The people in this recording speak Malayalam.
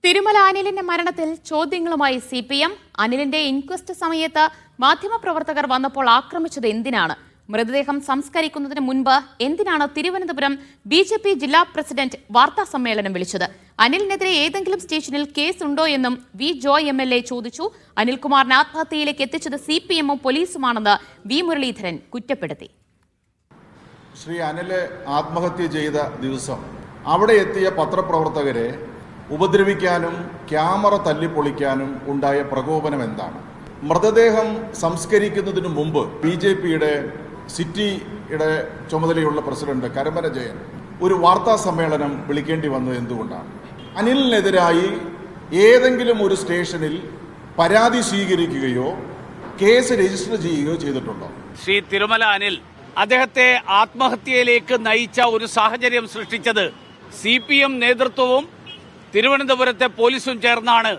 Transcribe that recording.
തിരുമല അനിലിന്റെ മരണത്തിൽ ചോദ്യങ്ങളുമായി CPM. അനിലിന്റെ ഇൻക്വസ്റ്റ് സമയത്ത് മാധ്യമപ്രവർത്തകർ വന്നപ്പോൾ ആക്രമിച്ചത് എന്തിനാണ്? മൃതദേഹം സംസ്കരിക്കുന്നതിന് മുൻപ് എന്തിനാണ് തിരുവനന്തപുരം BJP ജില്ലാ പ്രസിഡന്റ് വാർത്താ സമ്മേളനം വിളിച്ചത്? അനിലിനെതിരെ ഏതെങ്കിലും സ്റ്റേഷനിൽ കേസ് ഉണ്ടോ എന്നും വി ജോയ് MLA ചോദിച്ചു. അനിൽകുമാറിനെ ആത്മഹത്യയിലേക്ക് എത്തിച്ചത് CPM-ഉം പോലീസുമാണെന്ന് വി മുരളീധരൻ കുറ്റപ്പെടുത്തി. ശ്രീ അനിൽ ആത്മഹത്യ ചെയ്ത ദിവസം അവിടെ എത്തിയ പത്രപ്രവർത്തകരെ ഉപദ്രവിക്കാനും ക്യാമറ തല്ലിപ്പൊളിക്കാനും ഉണ്ടായ പ്രകോപനം എന്താണ്? മൃതദേഹം സംസ്കരിക്കുന്നതിന് മുമ്പ് BJPയുടെ സിറ്റിയുടെ ചുമതലയുള്ള പ്രസിഡന്റ് കരമന ജയൻ ഒരു വാർത്താ സമ്മേളനം വിളിക്കേണ്ടി വന്നത് എന്തുകൊണ്ടാണ്? അനിലിനെതിരായി ഏതെങ്കിലും ഒരു സ്റ്റേഷനിൽ പരാതി സ്വീകരിക്കുകയോ കേസ് രജിസ്റ്റർ ചെയ്യുകയോ ചെയ്തിട്ടുണ്ടോ? ശ്രീ തിരുമല അനിൽ അദ്ദേഹത്തെ ആത്മഹത്യയിലേക്ക് നയിച്ച ഒരു സാഹചര്യം സൃഷ്ടിച്ചത് CPM നേതൃത്വവും തിരുവനന്തപുരത്തെ പോലീസും ചേർന്നാണ്